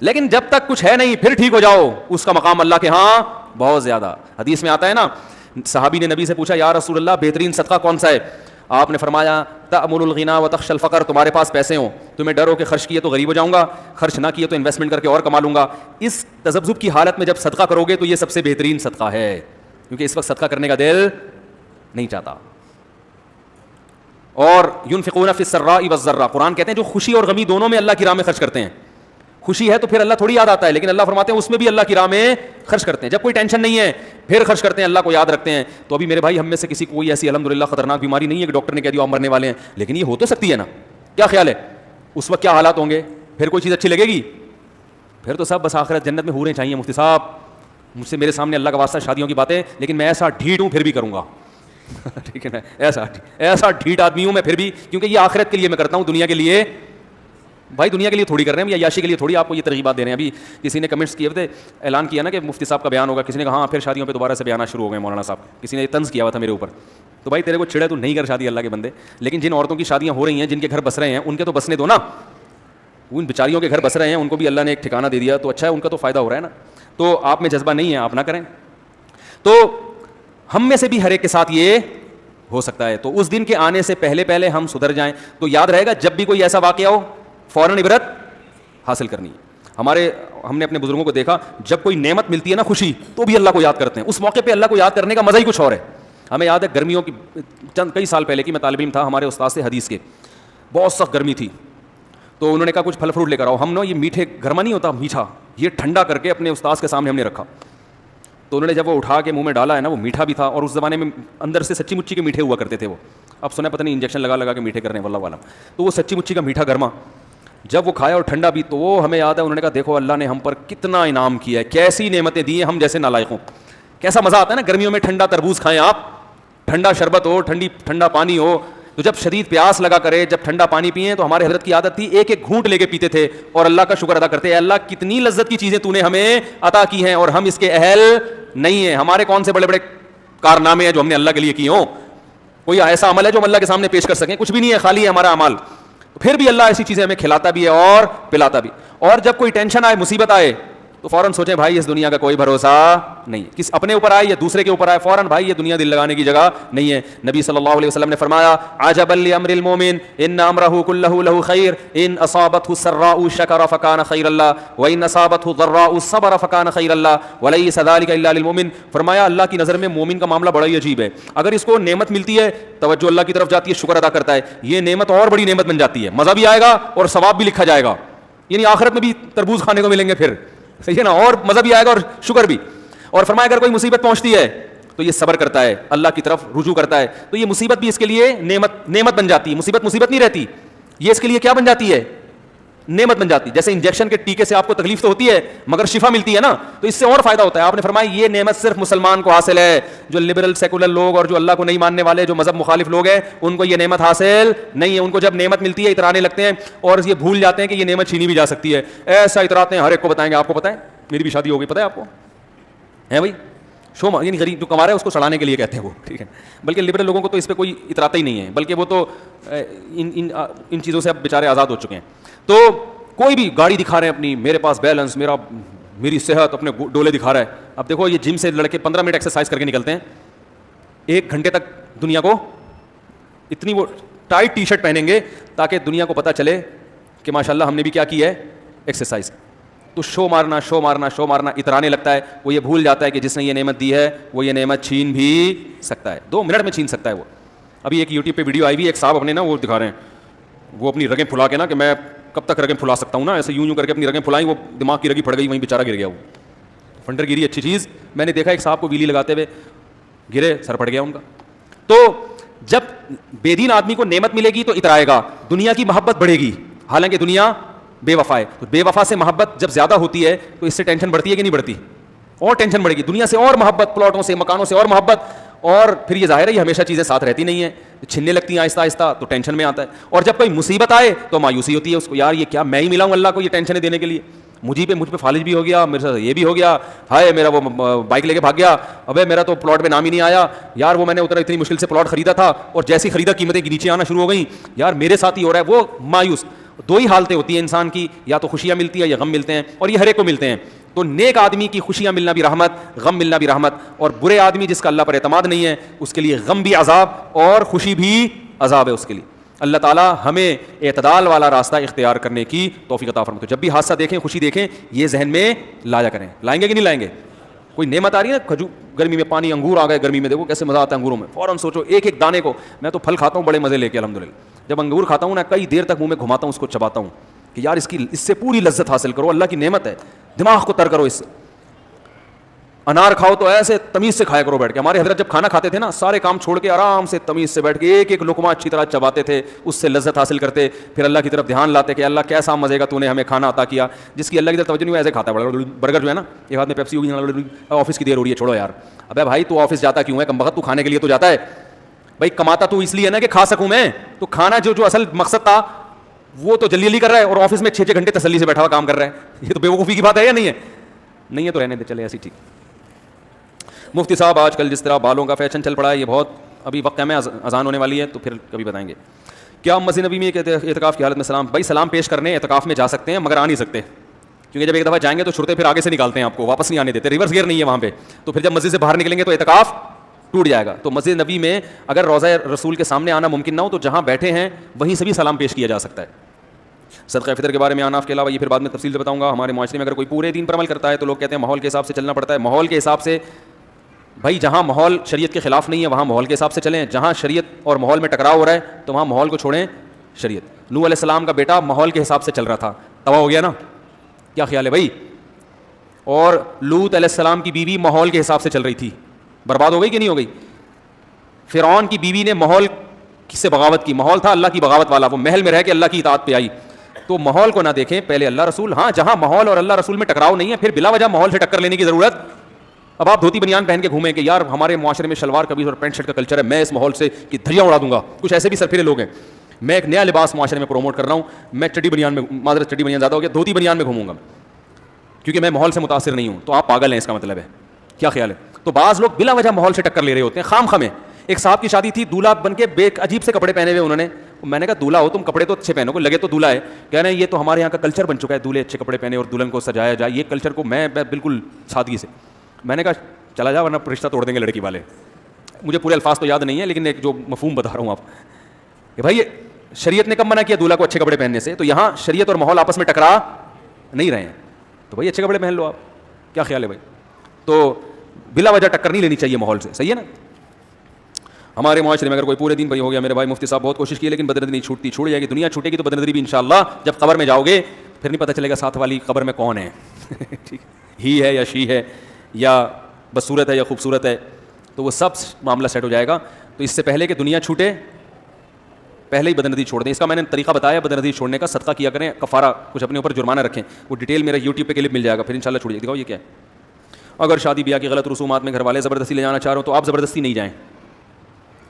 لیکن جب تک کچھ ہے نہیں پھر ٹھیک ہو جاؤ, اس کا مقام اللہ کے ہاں بہت زیادہ. حدیث میں آتا ہے نا, صحابی نے نبی سے پوچھا یا رسول اللہ بہترین صدقہ کون سا ہے؟ آپ نے فرمایا تأمل الغنا وتخشى الفقر, تمہارے پاس پیسے ہوں, تمہیں ڈر ہو کہ خرچ کیے تو غریب ہو جاؤں گا, خرچ نہ کیے تو انویسٹمنٹ کر کے اور کما لوں گا. اس تذبذب کی حالت میں جب صدقہ کرو گے تو یہ سب سے بہترین صدقہ ہے, کیونکہ اس وقت صدقہ کرنے کا دل نہیں چاہتا. اور ينفقون في السراء والضراء, قرآن کہتے ہیں جو خوشی اور غمی دونوں میں اللہ کی راہ میں خرچ کرتے ہیں. خوشی ہے تو پھر اللہ تھوڑی یاد آتا ہے, لیکن اللہ فرماتے ہیں اس میں بھی اللہ کی راہ میں خرچ کرتے ہیں. جب کوئی ٹینشن نہیں ہے پھر خرچ کرتے ہیں, اللہ کو یاد رکھتے ہیں. تو ابھی میرے بھائی ہم میں سے کسی کوئی ایسی الحمدللہ خطرناک بیماری نہیں ہے کہ ڈاکٹر نے کہہ دیا آپ مرنے والے ہیں, لیکن یہ ہو تو سکتی ہے نا. کیا خیال ہے اس وقت کیا حالات ہوں گے؟ پھر کوئی چیز اچھی لگے گی؟ پھر تو سب بس آخرت جنت میں حوریں چاہیے. مفتی صاحب مجھ سے میرے سامنے اللہ کا واسطہ شادیوں کی باتیں, لیکن میں ایسا ڈھیٹ ہوں پھر بھی کروں گا. ٹھیک ہے نا, ایسا ڈھیٹ آدمی ہوں میں پھر بھی, کیونکہ یہ آخرت کے لیے میں کرتا ہوں, دنیا کے لیے. بھائی دنیا کے لیے تھوڑی کر رہے ہیں, یا یاشی کے لیے تھوڑی آپ کو یہ ترغیبات دے رہے ہیں. ابھی کسی نے کمنٹس کیے تھے, اعلان کیا نا کہ مفتی صاحب کا بیان ہوگا, کسی نے کہا ہاں پھر شادیوں پہ دوبارہ سے بیانات شروع ہو گئے مولانا صاحب, کسی نے یہ طنز کیا ہوا تھا میرے اوپر. تو بھائی تیرے کو چھڑے تو نہیں کر شادی اللہ کے بندے, لیکن جن عورتوں کی شادیاں ہو رہی ہیں, جن کے گھر بس رہے ہیں, ان کے تو بسنے دو نا. ان بیچاریوں کے گھر بس رہے ہیں, ان کو بھی اللہ نے ایک ٹھکانہ دے دیا, تو اچھا ہے, ان کا تو فائدہ ہو رہا ہے نا. تو آپ میں جذبہ نہیں ہے, آپ نہ کریں. تو ہم میں سے بھی ہر ایک کے ساتھ یہ ہو سکتا ہے. تو اس دن کے آنے سے پہلے ہم سدھر جائیں. تو یاد رہے گا جب بھی کوئی ایسا واقعہ ہو فوراً عبرت حاصل کرنی ہے. ہم نے اپنے بزرگوں کو دیکھا, جب کوئی نعمت ملتی ہے نا, خوشی, تو بھی اللہ کو یاد کرتے ہیں. اس موقع پہ اللہ کو یاد کرنے کا مزہ ہی کچھ اور ہے. ہمیں یاد ہے گرمیوں کی چند کئی سال پہلے کی, میں طالب علم تھا, ہمارے استاد سے حدیث کے, بہت سخت گرمی تھی, تو انہوں نے کہا کچھ پھل فروٹ لے کر آؤ. ہم نے یہ میٹھے گرما نہیں ہوتا میٹھا, یہ ٹھنڈا کر کے اپنے استاد کے سامنے ہم نے رکھا. تو انہوں نے جب وہ اٹھا کے منہ میں ڈالا ہے نا, وہ میٹھا بھی تھا, اور اس زمانے میں اندر سے سچی مچی کے میٹھے ہوا کرتے تھے وہ. اب سنا پتہ نہیں انجیکشن لگا کے میٹھے کر رہے ہیں واللہ عالم. تو وہ سچی مچی کا میٹھا گرما جب وہ کھایا اور ٹھنڈا بھی, تو وہ ہمیں یاد ہے انہوں نے کہا دیکھو اللہ نے ہم پر کتنا انعام کیا ہے, کیسی نعمتیں دی ہیں, ہم جیسے نالائق ہوں. کیسا مزہ آتا ہے نا گرمیوں میں ٹھنڈا تربوز کھائیں آپ, ٹھنڈا شربت ہو, ٹھنڈا پانی ہو, تو جب شدید پیاس لگا کرے, جب ٹھنڈا پانی پئیں, تو ہمارے حضرت کی عادت تھی ایک ایک گھونٹ لے کے پیتے تھے اور اللہ کا شکر ادا کرتے, اے اللہ کتنی لذت کی چیزیں تو نے ہمیں عطا کی ہیں اور ہم اس کے اہل نہیں ہیں. ہمارے کون سے بڑے بڑے کارنامے ہیں جو ہم نے اللہ کے لیے کیے ہوں؟ کوئی ایسا عمل ہے جو ہم اللہ کے سامنے پیش کر سکیں؟ کچھ بھی نہیں ہے, خالی ہے ہمارا اعمال. پھر بھی اللہ ایسی چیزیں ہمیں کھلاتا بھی ہے اور پلاتا بھی. اور جب کوئی ٹینشن آئے, مصیبت آئے, تو فوراً سوچیں بھائی اس دنیا کا کوئی بھروسہ نہیں ہے, کس اپنے اوپر آئے یا دوسرے کے اوپر آئے, فوراً بھائی یہ دنیا دل لگانے کی جگہ نہیں ہے. نبی صلی اللہ علیہ وسلم نے فرمایا عجبا لامر المؤمن ان امره كله له خیر ان اصابته السراء شکر فکان خیر اللہ وان اصابته الضراء صبر فکان خیر اللہ وليس ذلك الا للمؤمن. فرمایا اللہ کی نظر میں مومن کا معاملہ بڑا ہی عجیب ہے. اگر اس کو نعمت ملتی ہے, توجہ اللہ کی طرف جاتی ہے, شکر ادا کرتا ہے, یہ نعمت اور بڑی نعمت بن جاتی ہے, مزہ بھی آئے گا اور ثواب بھی لکھا جائے گا, یعنی آخرت میں بھی تربوز کھانے کو ملیں گے پھر, صحیح ہے نا, اور مزہ بھی آئے گا اور شکر بھی. اور فرمایا اگر کوئی مصیبت پہنچتی ہے تو یہ صبر کرتا ہے, اللہ کی طرف رجوع کرتا ہے, تو یہ مصیبت بھی اس کے لیے نعمت بن جاتی ہے. مصیبت نہیں رہتی, یہ اس کے لیے کیا بن جاتی ہے؟ نعمت بن جاتی ہے. جیسے انجیکشن کے ٹیکے سے آپ کو تکلیف تو ہوتی ہے مگر شفا ملتی ہے نا, تو اس سے اور فائدہ ہوتا ہے. آپ نے فرمایا یہ نعمت صرف مسلمان کو حاصل ہے, جو لبرل سیکولر لوگ اور جو اللہ کو نہیں ماننے والے, جو مذہب مخالف لوگ ہیں, ان کو یہ نعمت حاصل نہیں ہے. ان کو جب نعمت ملتی ہے اترانے لگتے ہیں اور یہ بھول جاتے ہیں کہ یہ نعمت چھینی بھی جا سکتی ہے. ایسا اتراتے ہیں, ہر ایک کو بتائیں گے. آپ کو پتہ ہے میری بھی شادی ہو گئی, پتہ ہے آپ کو, ہے بھائی, شوما یعنی غریب جو کما رہا ہے اس کو سڑانے کے لیے کہتے ہیں وہ, ٹھیک ہے. بلکہ لبرل لوگوں کو تو اس پہ کوئی اتراتا ہی نہیں ہے, بلکہ وہ تو ان چیزوں سے اب بیچارے آزاد ہو چکے ہیں. تو کوئی بھی گاڑی دکھا رہے ہیں اپنی, میرے پاس بیلنس, میری صحت, اپنے ڈولے دکھا رہا ہے. اب دیکھو یہ جم سے لڑکے 15 منٹ ایکسرسائز کر کے نکلتے ہیں, 1 گھنٹے تک دنیا کو اتنی وہ ٹائٹ ٹی شرٹ پہنیں گے تاکہ دنیا کو پتہ چلے کہ ماشاء اللہ ہم نے بھی کیا کی ہے, ایکسرسائز. تو شو مارنا اترانے لگتا ہے. وہ یہ بھول جاتا ہے کہ جس نے یہ نعمت دی ہے وہ یہ نعمت چھین بھی سکتا ہے, 2 منٹ میں چھین سکتا ہے وہ. ابھی ایک یوٹیوب پہ ویڈیو آئی ہوئی, ایک صاحب اپنے نا وہ دکھا رہے ہیں, وہ اپنی رگیں پھلا کے نا, کہ میں کب تک رگیں پھلا سکتا ہوں نا, ایسے یوں کر کے اپنی رگیں پھلائیں, وہ دماغ کی رگی پھڑ گئی, وہیں بیچارہ گر گیا. وہ فنڈر گیری اچھی چیز, میں نے دیکھا ایک صاحب کو ویلی لگاتے ہوئے گرے, سر پڑ گیا ان کا. تو جب بے دین آدمی کو نعمت ملے گی تو اترائے گا, دنیا کی محبت بڑھے گی, حالانکہ دنیا بے وفا ہے. تو بے وفا سے محبت جب زیادہ ہوتی ہے تو اس سے ٹینشن بڑھتی ہے کہ نہیں بڑھتی؟ اور ٹینشن بڑھے گی, دنیا سے اور محبت, پلاٹوں سے, مکانوں سے اور محبت. اور پھر یہ ظاہر ہے یہ ہمیشہ چیزیں ساتھ رہتی نہیں ہیں, چھننے لگتی ہیں آہستہ آہستہ, تو ٹینشن میں آتا ہے. اور جب کوئی مصیبت آئے تو مایوسی ہوتی ہے اس کو, یار یہ کیا میں ہی ملا ہوں اللہ کو یہ ٹینشنیں دینے کے لیے, مجھ پہ فالج بھی ہو گیا, میرے ساتھ یہ بھی ہو گیا, ہائے میرا وہ بائک لے کے بھاگ گیا, ابے میرا تو پلاٹ پہ نام ہی نہیں آیا, یار وہ میں نے اتنا اتنی مشکل سے پلاٹ خریدا تھا اور جیسی خریدا قیمتیں نیچے آنا شروع ہو گئیں, یار میرے ساتھ ہی ہو رہا ہے. وہ مایوس. 2 ہی حالتیں ہوتی ہیں انسان کی, یا تو خوشیاں ملتی ہیں یا غم ملتے ہیں, اور یہ ہر ایک کو ملتے ہیں. تو نیک آدمی کی خوشیاں ملنا بھی رحمت, غم ملنا بھی رحمت, اور برے آدمی جس کا اللہ پر اعتماد نہیں ہے اس کے لیے غم بھی عذاب اور خوشی بھی عذاب ہے اس کے لیے. اللہ تعالیٰ ہمیں اعتدال والا راستہ اختیار کرنے کی توفیق عطا فرمائے. تو جب بھی حادثہ دیکھیں, خوشی دیکھیں, یہ ذہن میں لایا کریں. لائیں گے کہ نہیں لائیں گے؟ کوئی نعمت آ رہی ہے نا, گرمی میں پانی, انگور آ گئے گرمی میں, دیکھو کیسے مزہ آتا ہے انگوروں میں, فوراً سوچو ایک ایک دانے کو. میں تو پھل کھاتا ہوں بڑے مزے لے کے الحمدللہ, جب انگور کھاتا ہوں نا کئی دیر تک منہ میں گھماتا ہوں, اس کو چباتا ہوں کہ یار اس سے پوری لذت حاصل کرو, اللہ کی نعمت ہے, دماغ کو تر کرو اس سے. انار کھاؤ تو ایسے تمیز سے کھایا کرو بیٹھ کے. ہمارے حضرت جب کھانا کھاتے تھے نا, سارے کام چھوڑ کے آرام سے تمیز سے بیٹھ کے ایک ایک لقمہ اچھی طرح چباتے تھے, اس سے لذت حاصل کرتے, پھر اللہ کی طرف دھیان لاتے کہ اللہ کیسا مزے گا تو نے ہمیں کھانا عطا کیا. جس کی اللہ کی طرف توجہ نہیں ہوئی ایسے کھاتا ہے. برگر جو ہے نا, ایک ہاتھ میں پیپسی ہوگی, آفس کی دیر ہو رہی ہے, چھوڑو یار. ابے بھائی تو آفس جاتا کیوں ہے کمبخت؟ تو کھانے کے لیے تو جاتا ہے بھائی, کماتا تو اس لیے ہے نا کہ کھا سکوں میں. تو کھانا جو اصل مقصد تھا وہ تو جلدی جلدی کر رہا ہے, اور آفس میں 6 گھنٹے تسلی سے بیٹھا ہوا کام کر رہا ہے. یہ تو بیوقوفی کی بات ہے یا نہیں ہے؟ نہیں ہے تو رہنے دے, چلے ایسی ٹھیک. مفتی صاحب آج کل جس طرح بالوں کا فیشن چل پڑا ہے, یہ بہت ابھی وقت میں اذان ہونے والی ہے تو پھر کبھی بتائیں گے. کیا مسجد نبی میں اعتکاف کی حالت میں سلام؟ بھائی سلام پیش کرنے اعتکاف میں جا سکتے ہیں مگر آ نہیں سکتے, کیونکہ جب ایک دفعہ جائیں گے تو چھوٹے پھر آگے سے نکالتے ہیں, آپ کو واپس نہیں آنے دیتے, ریورس گیئر نہیں ہے وہاں پہ. تو پھر جب مسجد سے باہر نکلیں گے تو اعتکاف ٹوٹ جائے گا. تو مسجد نبی میں اگر روضہ رسول کے سامنے آنا ممکن نہ ہو تو جہاں بیٹھے ہیں وہیں سے بھی سلام پیش کیا جا سکتا ہے. صدقہ فطر کے بارے میں اناف کے علاوہ یہ پھر بعد میں تفصیل سے بتاؤں گا. ہمارے معاشرے میں اگر کوئی پورے دین پر عمل کرتا ہے تو لوگ کہتے ہیں ماحول کے حساب سے چلنا پڑتا ہے. ماحول کے حساب سے بھائی جہاں ماحول شریعت کے خلاف نہیں ہے وہاں ماحول کے حساب سے چلیں, جہاں شریعت اور ماحول میں ٹکراؤ ہو رہا ہے تو وہاں ماحول کو چھوڑیں شریعت. نوح علیہ السلام کا بیٹا ماحول کے حساب سے چل رہا تھا, تباہ ہو گیا نا, کیا خیال ہے بھائی؟ اور لوط علیہ السلام کی بیوی ماحول کے حساب سے چل رہی تھی, برباد ہو گئی کہ نہیں ہو گئی؟ فرعون کی بیوی نے ماحول سے بغاوت کی, ماحول تھا اللہ کی بغاوت والا, وہ محل میں رہ کے اللہ کی اطاعت پہ آئی. تو ماحول کو نہ دیکھیں, پہلے اللہ رسول. ہاں جہاں ماحول اور اللہ رسول میں ٹکراؤ نہیں ہے پھر بلا وجہ ماحول سے ٹکر لینے کی ضرورت اب آپ دھوتی بنیان پہن کے گھومیں کہ یار ہمارے معاشرے میں شلوار قمیض اور پینٹ شرٹ کا کلچر ہے, میں اس ماحول سے کہ دھجیاں اڑا دوں گا. کچھ ایسے بھی سرفرے لوگ ہیں, میں ایک نیا لباس معاشرے میں پروموٹ کر رہا ہوں, میں چڈی بنیان میں, معذرت چڈی بنیان زیادہ ہو گیا, دھوتی بنیان میں گھوموں گا کیونکہ میں ماحول سے متاثر نہیں ہوں. تو آپ پاگل ہیں, اس کا مطلب ہے. کیا خیال ہے؟ تو بعض لوگ بلا وجہ ماحول سے ٹکر لے رہے ہوتے ہیں خام خامے. ایک صاحب کی شادی تھی, دولہا بن کے بے عجیب سے کپڑے پہنے ہوئے انہوں نے. میں نے کہا دولہا ہو تم کپڑے تو اچھے پہنو, کو لگے تو دولہا ہے. کہہ رہے ہیں یہ تو ہمارے یہاں کا کلچر بن چکا ہے, دولہے اچھے کپڑے پہنے اور دلہن کو سجایا جائے, یہ کلچر کو میں بالکل سادگی سے. میں نے کہا چلا جا ورنہ رشتہ توڑ دیں گے لڑکی والے. مجھے پورے الفاظ تو یاد نہیں ہے لیکن ایک جو مفہوم بتا رہا ہوں آپ کہ بھائی شریعت نے کب منع کیا دولہا کو اچھے کپڑے پہننے سے, تو یہاں شریعت اور ماحول آپس میں ٹکرا نہیں رہے ہیں. تو بھائی اچھے کپڑے پہن لو آپ. کیا خیال ہے بھائی؟ تو بلا وجہ ٹکر نہیں لینی چاہیے ماحول سے, صحیح ہے نا. ہمارے معاشرے میں اگر کوئی پورے دن بھائی ہو گیا, میرے بھائی مفتی صاحب بہت کوشش کی لیکن بدنظری نہیں چھوٹتی, چھوٹ جائے گی. دنیا چھوٹے گی تو بدنظری بھی انشاءاللہ جب قبر میں جاؤ گے پھر نہیں پتہ چلے گا ساتھ والی قبر میں کون ہے, ٹھیک ہی ہے یا شی ہے یا بدصورت ہے یا خوبصورت ہے, تو وہ سب معاملہ سیٹ ہو جائے گا. تو اس سے پہلے کہ دنیا چھوٹے پہلے ہی بدنظری چھوڑ دیں. اس کا میں نے طریقہ بتایا بدنظری چھوڑنے کا. صدقہ کیا کریں, کفارہ کچھ اپنے اوپر جرمانہ رکھیں, وہ ڈیٹیل میرا یوٹیوب پہ کلپ مل جائے گا, پھر انشاءاللہ چھوڑ جائے. دکھاؤ یہ کیا ہے. اگر شادی بیاہ کی غلط رسومات میں گھر والے زبردستی لے جانا چاہ رہے ہو تو آپ زبردستی نہیں جائیں.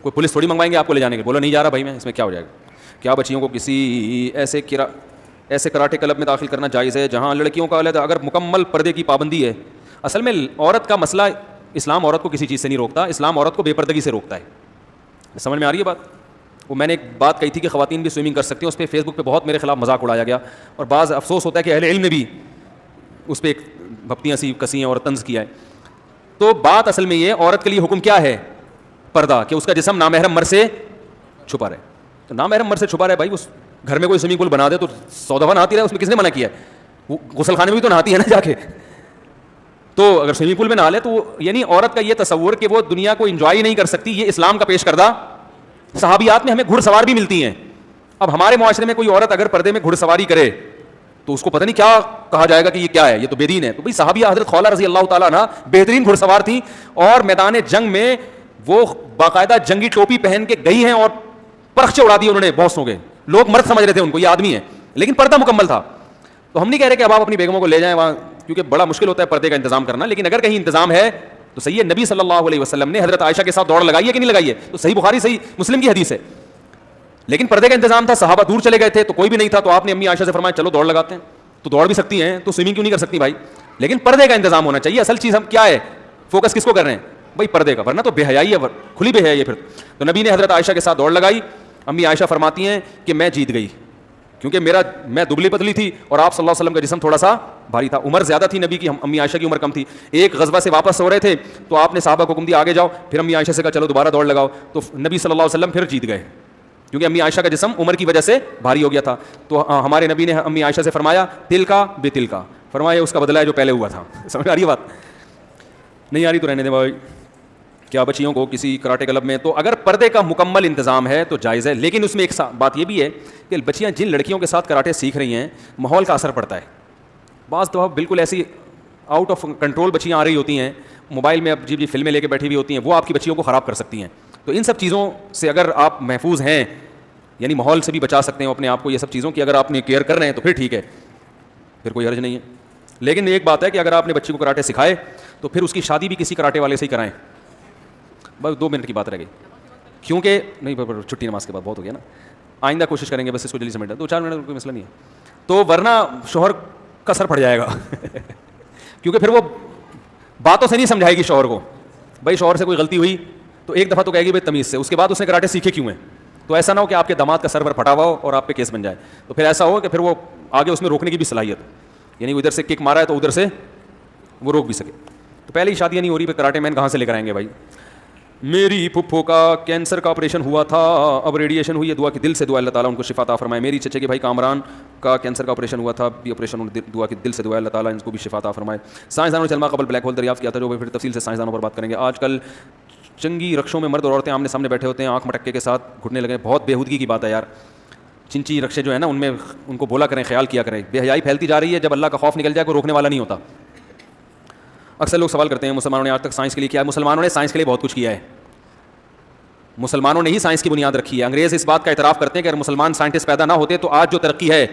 کوئی پولیس تھوڑی منگوائیں گے آپ کو لے جانے کے, بولو نہیں جا رہا بھائی میں, اس میں کیا ہو جائے گا. کیا بچیوں کو کسی ایسے کراٹے کلب میں داخل کرنا جائز ہے جہاں لڑکیوں کا علیحدہ اگر مکمل پردے کی پابندی ہے؟ اصل میں عورت کا مسئلہ, اسلام عورت کو کسی چیز سے نہیں روکتا, اسلام عورت کو بے پردگی سے روکتا ہے. سمجھ میں آ رہی ہے بات؟ وہ میں نے ایک بات کہی تھی کہ خواتین بھی سوئمنگ کر سکتی ہیں, اس پہ فیس بک پہ بہت میرے خلاف مذاق اڑایا گیا, اور بعض افسوس ہوتا ہے کہ اہل علم نے بھی اس پہ ایک بھپتیاں سی کسی ہیں اور طنز کیا ہے. تو بات اصل میں یہ, عورت کے لیے حکم کیا ہے؟ پردہ, کہ اس کا جسم نامحرم مرد سے چھپا رہے. تو نامحرم مرد سے چھپا رہے بھائی, اس گھر میں کوئی سوئمنگ پول بنا دے تو 100 دفعہ نہاتی رہے, اس میں کس نے منع کیا ہے؟ وہ غسل خانے میں بھی تو نہاتی ہے نا جا کے. تو اگر سوئمنگ پول میں نہا لے تو یعنی عورت کا یہ تصور کہ وہ دنیا کو انجوائے نہیں کر سکتی, یہ اسلام کا پیش کردہ. صحابیات میں ہمیں گھڑ سوار بھی ملتی ہیں. اب ہمارے معاشرے میں کوئی عورت اگر پردے میں گھڑ سواری کرے تو اس کو پتہ نہیں کیا کہا جائے گا کہ یہ کیا ہے, یہ تو بے دین ہے. تو بھائی صحابیہ حضرت خولہ رضی اللہ تعالیٰ عنہ بہترین گھڑ سوار تھی, اور میدان جنگ میں وہ باقاعدہ جنگی ٹوپی پہن کے گئی ہیں اور پرخچے اڑا دیے انہوں نے بہت سو کے. لوگ مرد سمجھ رہے تھے ان کو, یہ آدمی ہے, لیکن پردہ مکمل تھا. تو ہم نہیں کہہ رہے کہ اب آپ اپنی بیگموں کو لے جائیں وہاں, کیونکہ بڑا مشکل ہوتا ہے پردے کا انتظام کرنا, لیکن اگر کہیں انتظام ہے تو صحیح ہے. نبی صلی اللہ علیہ وسلم نے حضرت عائشہ کے ساتھ دوڑ لگائی ہے کہ نہیں لگائی ہے؟ تو صحیح بخاری صحیح مسلم کی حدیث ہے. لیکن پردے کا انتظام تھا, صحابہ دور چلے گئے تھے تو کوئی بھی نہیں تھا, تو آپ نے امی عائشہ سے فرمایا چلو دوڑ لگاتے ہیں. تو دوڑ بھی سکتی ہیں تو سوئمنگ کیوں نہیں کر سکتی بھائی؟ لیکن پردے کا انتظام ہونا چاہیے. اصل چیز ہم کیا ہے, فوکس کس کو کر رہے ہیں بھائی؟ پردے کا, ورنہ تو بے حیائی ہے, کھلی بے حیائی ہے پھر. تو نبی نے حضرت عائشہ کے ساتھ دوڑ لگائی. امی عائشہ فرماتی ہیں کہ میں جیت گئی, کیونکہ میں دبلی پتلی تھی اور آپ صلی اللہ علیہ وسلم کا جسم تھوڑا سا بھاری تھا. عمر زیادہ تھی نبی کی, امی عائشہ کی عمر کم تھی. ایک غزوہ سے واپس ہو رہے تھے تو آپ نے صحابہ کو حکم دیا آگے جاؤ, پھر امی عائشہ سے کہا چلو دوبارہ دوڑ لگاؤ. تو نبی صلی اللہ علیہ وسلم پھر جیت گئے, کیونکہ امی عائشہ کا جسم عمر کی وجہ سے بھاری ہو گیا تھا. تو ہمارے نبی نے امی عائشہ سے فرمایا تل کا بے تل کا, فرمایا اس کا بدلہ ہے جو پہلے ہوا تھا. سمجھ آ رہی ہے بات؟ نہیں آ رہی تو رہنے دیں بھائی. کیا بچیوں کو کسی کراٹے کلب میں, تو اگر پردے کا مکمل انتظام ہے تو جائز ہے, لیکن اس میں ایک بات یہ بھی ہے کہ بچیاں جن لڑکیوں کے ساتھ کراٹے سیکھ رہی ہیں ماحول کا اثر پڑتا ہے. بعض تو بالکل ایسی آؤٹ آف کنٹرول بچیاں آ رہی ہوتی ہیں, موبائل میں اب جی فلمیں لے کے بیٹھی ہوئی ہوتی ہیں, وہ آپ کی بچیوں کو خراب کر سکتی ہیں. تو ان سب چیزوں سے اگر آپ محفوظ ہیں, یعنی ماحول سے بھی بچا سکتے ہیں اپنے آپ کو, یہ سب چیزوں کی اگر آپ نے کیئر کر رہے ہیں تو پھر ٹھیک ہے, پھر کوئی حرج نہیں ہے. لیکن ایک بات ہے کہ اگر آپ نے بچی کو کراٹے سکھائے تو پھر اس کی شادی بھی کسی کراٹے والے سے ہی کرائیں. بس 2 منٹ کی بات رہ گئی, کیونکہ نہیں چھٹی نماز کے بعد بہت ہو گیا نا, آئندہ کوشش کریں گے بس اس کو جلدی سمیٹا, 2-4 منٹ کوئی مسئلہ نہیں ہے. تو ورنہ شوہر کا سر پڑ جائے گا کیونکہ پھر وہ باتوں سے نہیں سمجھائے گی شوہر کو. بھائی شوہر سے کوئی غلطی ہوئی تو ایک دفعہ تو کہے گی بھائی تمیز سے, اس کے بعد اس نے کراٹے سیکھے کیوں ہیں. تو ایسا نہ ہو کہ آپ کے داماد کا سر پھٹا ہوا ہو اور آپ پہ کیس بن جائے. تو پھر ایسا ہو کہ پھر وہ آگے اس میں روکنے کی بھی صلاحیت, یعنی ادھر سے کک مارا ہے تو ادھر سے وہ روک بھی سکے. تو پہلے ہی شادیاں نہیں ہو رہی, پھر کراٹے مین کہاں سے لے کر آئیں گے بھائی؟ میری پھپھو کا کینسر کا آپریشن ہوا تھا, اب ریڈیشن ہوئی ہے, دعا کی دل سے دعا اللہ تعالیٰ ان کو شفا عطا فرمائے. میری چچے کے بھائی کامران کا کینسر کا آپریشن ہوا تھا, بھی آپریشن دعا کی دل سے دعا اللہ تعالیٰ ان کو بھی شفا عطا فرمائے. سائنسدانوں نے چلما قبل بلیک ہول دریافت کیا تھا, جو پھر تفصیل سے سائنسدانوں پر بات کریں گے. آج کل چنگی رکشوں میں مرد اور عورتیں آمنے سامنے بیٹھے ہوتے ہیں, آنکھ مٹکے کے ساتھ گھٹنے لگے. بہت بےہودگی کی بات ہے یار. چنچی رکشے جو ہے نا ان میں ان کو بولا کریں, خیال کیا کریں. بے حیائی پھیلتی جا رہی ہے, جب اللہ کا خوف نکل جائے کوئی روکنے والا نہیں ہوتا. اکثر لوگ سوال کرتے ہیں مسلمانوں نے آج تک سائنس کے لیے کیا ہے؟ مسلمانوں نے سائنس کے لیے بہت کچھ کیا ہے. مسلمانوں نے ہی سائنس کی بنیاد رکھی ہے. انگریز اس بات کا اعتراف کرتے ہیں کہ اگر مسلمان سائنٹسٹ پیدا نہ ہوتے تو آج جو ترقی ہے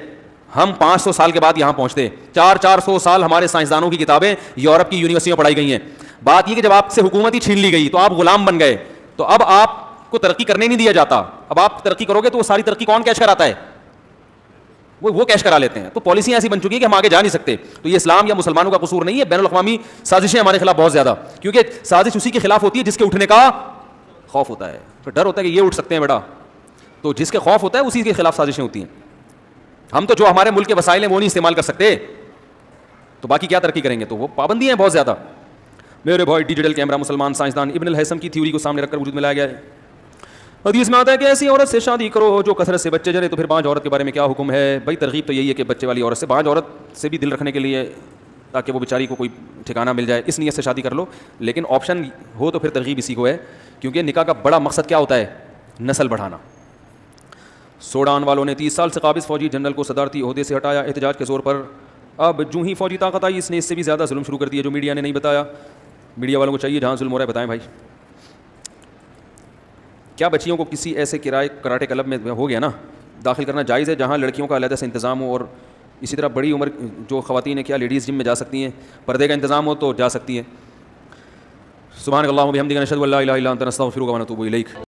ہم 500 سال کے بعد یہاں پہنچتے. 400 سال ہمارے سائنسدانوں کی کتابیں یورپ کی یونیورسٹیوں میں پڑھائی گئی ہیں. بات یہ کہ جب آپ سے حکومت ہی چھین لی گئی تو آپ غلام بن گئے, تو اب آپ کو ترقی کرنے نہیں دیا جاتا. اب آپ ترقی کرو گے تو وہ ساری ترقی کون کیش کراتا ہے؟ وہ کیش کرا لیتے ہیں. تو پالیسیاں ایسی بن چکی ہیں کہ ہم آگے جا نہیں سکتے. تو یہ اسلام یا مسلمانوں کا قصور نہیں ہے, بین الاقوامی سازشیں ہمارے خلاف بہت زیادہ, کیونکہ سازش اسی کے خلاف ہوتی ہے جس کے اٹھنے کا خوف ہوتا ہے. تو ڈر ہوتا ہے کہ یہ اٹھ سکتے ہیں بیٹا, تو جس کے خوف ہوتا ہے اسی کے خلاف سازشیں ہوتی ہیں. ہم تو جو ہمارے ملک کے وسائل ہیں وہ نہیں استعمال کر سکتے, تو باقی کیا ترقی کریں گے؟ تو وہ پابندیاں ہیں بہت زیادہ. میرے بھائی ڈیجیٹل کیمرہ مسلمان سائنسدان ابن الہیثم کی تھیوری کو سامنے رکھ کر وجود میں لایا گیا ہے. حدیث میں آتا ہے کہ ایسی عورت سے شادی کرو جو کثرت سے بچے جنے. تو پھر بانجھ عورت کے بارے میں کیا حکم ہے؟ بھائی ترغیب تو یہی ہے کہ بچے والی عورت سے, بانجھ عورت سے بھی دل رکھنے کے لیے تاکہ وہ بیچاری کو کوئی ٹھکانہ مل جائے, اس نیت سے شادی کر لو. لیکن آپشن ہو تو پھر ترغیب اسی کو ہے, کیونکہ نکاح کا بڑا مقصد کیا ہوتا ہے؟ نسل بڑھانا. سوڈان والوں نے 30 سال سے قابض فوجی جنرل کو صدارتی عہدے سے ہٹایا احتجاج کے زور پر. اب جو ہی فوجی طاقت آئی اس نے اس سے بھی زیادہ ظلم شروع کر دیا جو میڈیا نے نہیں بتایا. میڈیا والوں کو چاہیے جہاں ظلم ہو رہا ہے بتائیں بھائی. کیا بچیوں کو کسی ایسے کراٹے کلب میں ہو گیا نا داخل کرنا جائز ہے جہاں لڑکیوں کا علیحدہ سے انتظام ہو, اور اسی طرح بڑی عمر جو خواتین ہیں کیا لیڈیز جم میں جا سکتی ہیں؟ پردے کا انتظام ہو تو جا سکتی ہیں. سبحانک اللہم و بحمدک نشہد ان لا الہ الا انت نستغفرک و نتوب الیک.